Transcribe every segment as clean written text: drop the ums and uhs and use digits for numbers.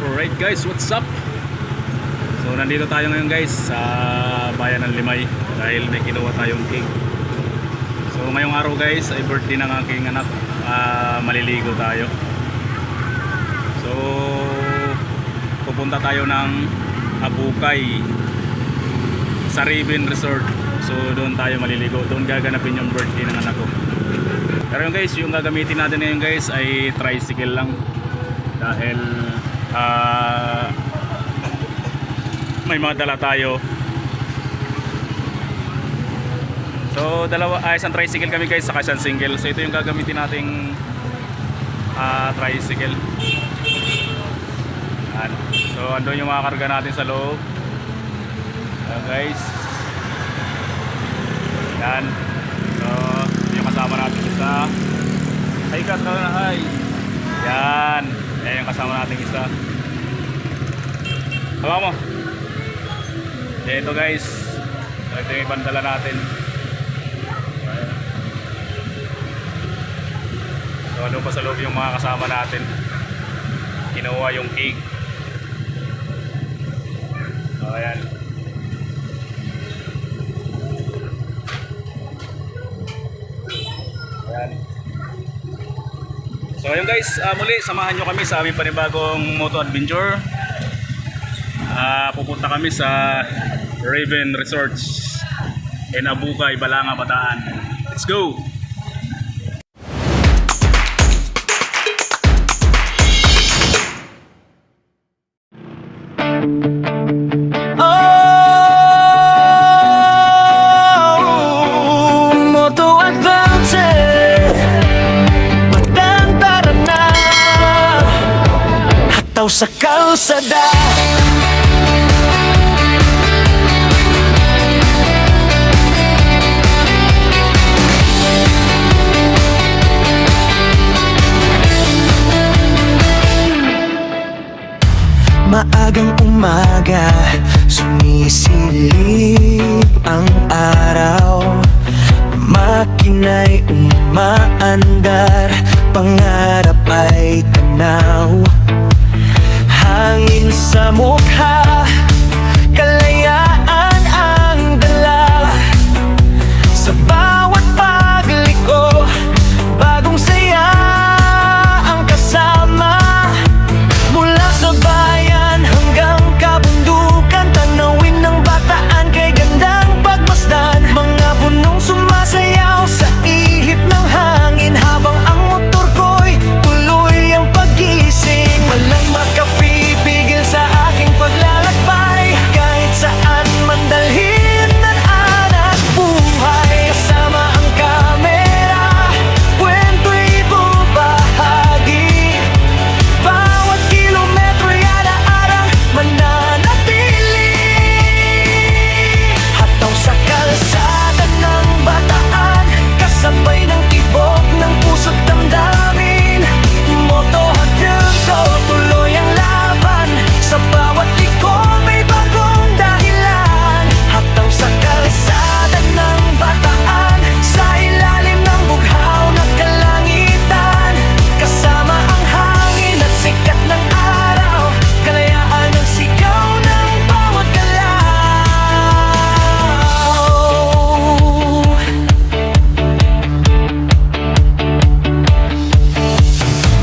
Alright guys, what's up? So nandito tayo ngayon guys sa bayan ng Limay dahil may kinuha tayong cake. So ngayong araw guys ay birthday ng aking anak. Maliligo tayo. So pupunta tayo ng Abukay sa Raven Resort. So doon tayo maliligo. Doon gaganapin yung birthday ng anak ko. Pero yung guys, yung gagamitin natin ngayon guys ay tricycle lang. Dahil may mga dala tayo. So isang tricycle kami guys, saka isang single. So ito yung gagamitin nating tricycle. Yan. So andun yung mga karga natin sa loob. Ayan guys. Yan. So yung kasama natin isa. Hi guys, hi. Yan. Yan yung kasama natin isa. Hawa mo. Ito guys, ito yung ibandala natin. So ano pa sa loob yung mga kasama natin. Kinuha yung cake. So ayan. Ayan. So ayun guys, muli samahan nyo kami sa aming panibagong moto adventure. Pupunta kami sa Raven Resorts in Abukay, Balanga, Bataan. Let's go! Moto Adventure, Batang tara na, hataw sa kalsada. Maagang umaga, sumisilip ang araw. Makina'y umaandar, pangarap ay tanaw. Hangin sa mukha, kalayaan ang dala. Sa bawat pagliko, bagong saya ang kasama. Mula sa bayan hanggang kabundukan, tanawin ng Bataan kay gandang pagmasdan. Mga punong sumasayaw sa ihip ng hangin, habang ang motor ko'y tuloy ang pagising. Walang makapipigil sa aking paglalakbay, kahit saan man dalhin ng anak buhay. Kasama ang kamera, kwento'y bubahagi. Bawat kilometro'y alaarang mananatili. Hataw sa kalsada ng Bataan, kasabay ng tibok ng puso't damdamin. Moto Adventure, tuloy ang laban. Sa bawat liko may bagong dahilan. Hataw sa kalsada ng Bataan, sa ilalim ng bughaw na kalangitan. Kasama ang hangin at sikat ng araw, kalayaan ang sigaw ng bawat galaw.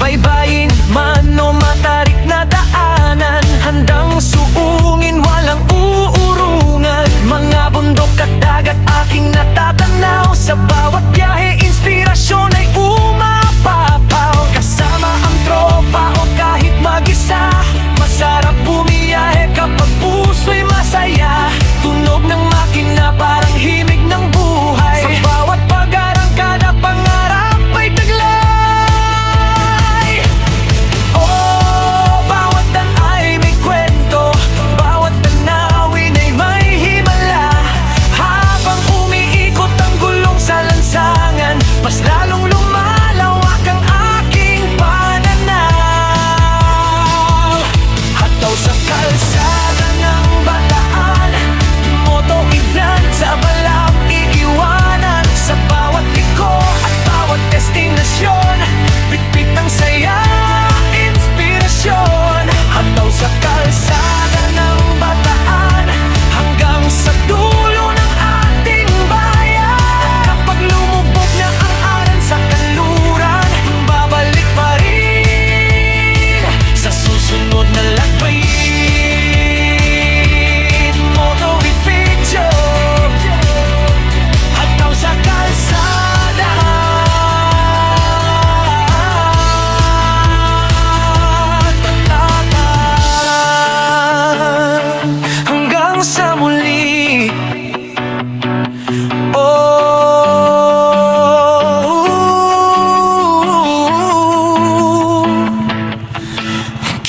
Baybayin man o matarik na daanan, handang suungin, walang uurungan. Mga bundok at dagat aking natatanaw. Sa bawat biyahe, inspirasyon ay umapapaw. Kasama ang tropa o kahit mag-isa, masarap bumiyahe kapag puso'y masaya. Tunog ng makina parang himig ng buhay. Sa bawat pag-arangkada, pangarap ay taglay. Oh, bawat daan ay may kwento, bawat tanawin ay may himala. Habang umiikot ang gulong sa lansangan, mas lalong lumalawak ang aking pananaw. Hataw sa kalsada ng Bataan,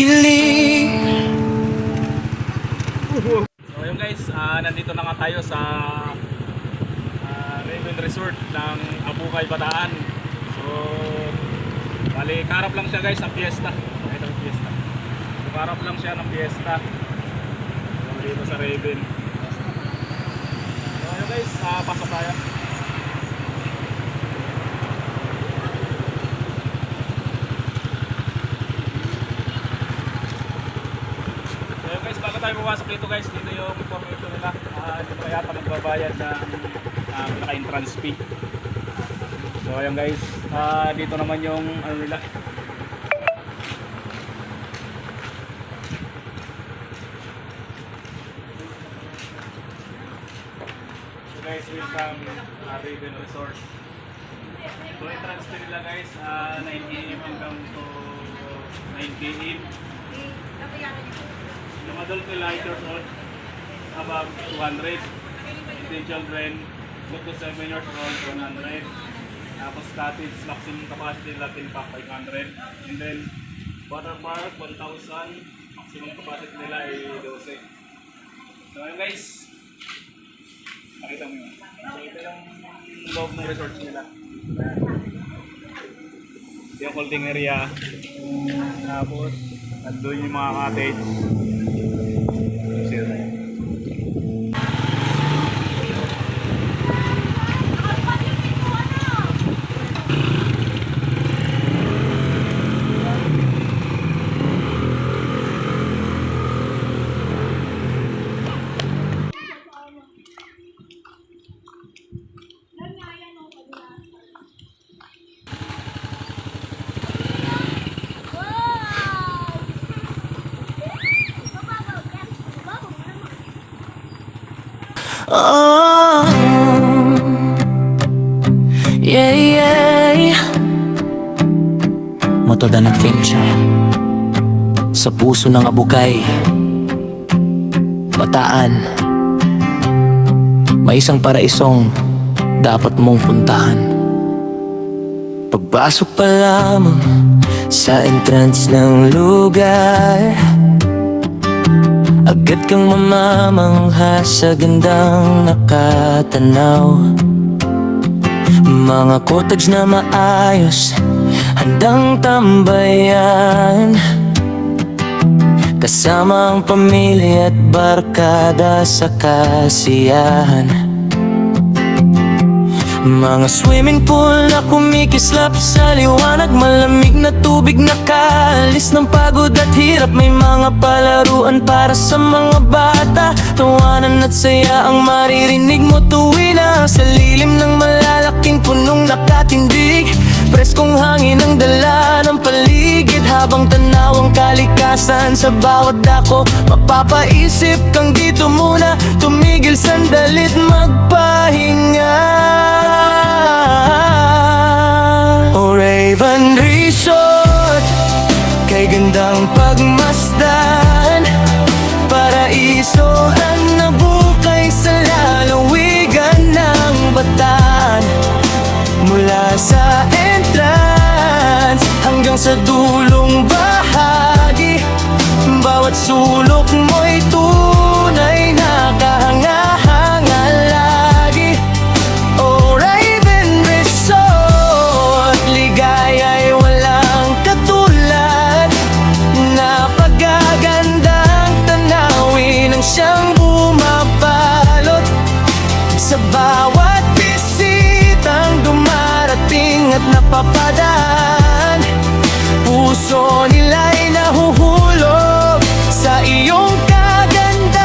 kilig. So yun guys, nandito na nga tayo sa Raven Resort ng Abukay, Bataan. So bali, karap lang siya guys ng fiesta. Ito ang fiesta. So, karap lang siya ng fiesta. So dito sa Raven. So yun guys, pasok tayo. So yun guys, bago tayo pumasok dito guys, dito yung information nila. Dito kaya pa magbabayad ng pinaka-entrance fee. So ayan guys, dito naman yung ano nila. So guys, welcome Raven Resort. So entrance fee nila guys, 9 AM hanggang to 9 PM. Yung adult nila 8 years old, above 200. The children, up to 7 years old, 100. Tapos cottage, maximum capacity nila 10 pack 500. And then water park 1,000, maximum capacity nila ay 12. So ayun guys, nakita mo yun. So ito yung loob ng resort nila. Ito yung holding area. Tapos nandun yung mga cottage. Sila. Oh, yeah, yeah. Motoda nag-fame siya sa puso ng Abukay, Bataan. May isang paraisong dapat mong puntahan. Pagpasok pa lamang sa entrance ng lugar, agad kang mamamangha sa gandang nakatanaw. Mga cottage na maayos, handang tambayan, kasama ang pamilya at barkada sa kasiyahan. Mga swimming pool na kumikislap sa liwanag, malamig na tubig na kaalis ng pagod at hirap. May mga palaruan para sa mga bata, tawanan at saya ang maririnig mo tuwi na sa lilim ng malalaking punong nakatindig. Preskong hangin ang dala ng paligid, habang tanaw ang kalikasan sa bawat dako. Mapapaisip kang dito muna, tumigil sandalit magpahinga. O Raven Resort, kay gandang pagmasdan, paraisohan na bukay sa lalawigan ng Bataan. Mula sa entrance hanggang sa dulong bahagi, bawat sulok mo'y tunay na kahanga-hanga lagi. O Raven Resort, ligaya'y walang katulad, napagagandang tanawin ang siyang bumabalot sa bawat bisitang dumarating at napapadaan. Puso nila'y nahuhulog sa iyong kagandahan.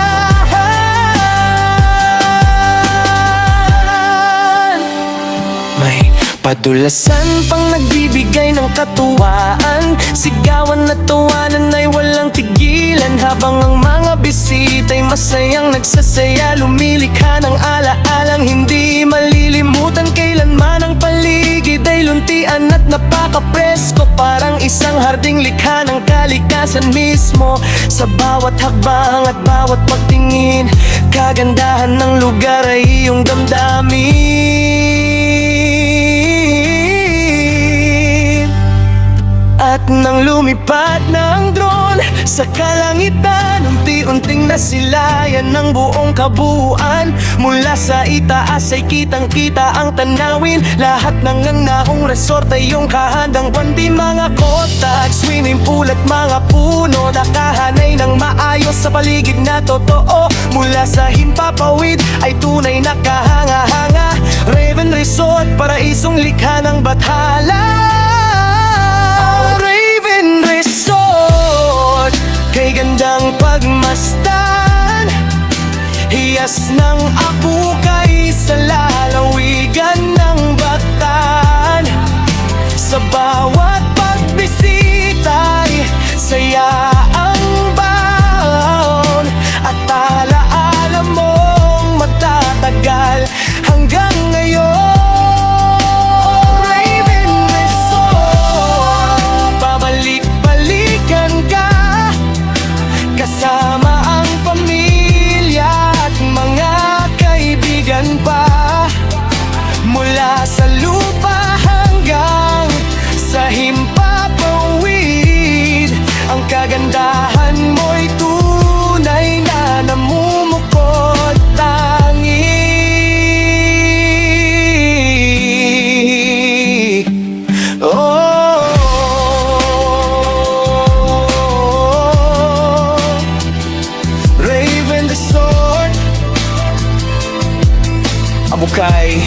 May padulasan pang nagbibigay ng katuwaan, sigawan at tawanan ay walang tigilan, habang ang mga bisita'y masayang nagsasaya. Lumilikha ng alaalang hindi malilimutan kailanman. Ang paligid ay luntian at napaka-presko, parang isang harding likha ng kalikasan mismo. Sa bawat hakbang at bawat pagtingin, kagandahan ng lugar ay iyong damdamin. At nang lumipad ng drone, Sa kalangitan, unti-unting nasilayan ng buong kabuuan. Mula sa itaas ay kitang-kita ang tanawin. Lahat ng angnaong resort ay iyong kahandang pandi. Mga kota at swimming pool at mga puno, nakahanay ng maayos sa paligid na totoo. Mula sa himpapawid ay tunay na kahanga-hanga. Raven Resort, paraisong likha ng bathala. Raven Resort, kay gandang pagmasdan. Hiyas ng abukay sa lalawigan ng Batan. Sa bawat pagbisita'y saya ang baon. At alaala mong matatagal hanggang ngayon. Raven Resort, babalik-balikan ka kasama ang pamilya at mga kaibigan pa. Mula sa lupa hanggang sa himpapawid, ang kagandahan mo'y tunay na namumukod tangi. Oh, Raven Resort, Abukay,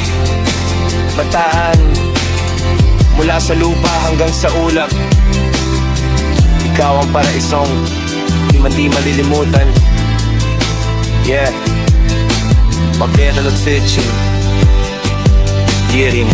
Bataan. Mula sa lupa hanggang sa ulap, ikaw ang paraisong di malilimutan. Yeah, Magdalena City, Yiring.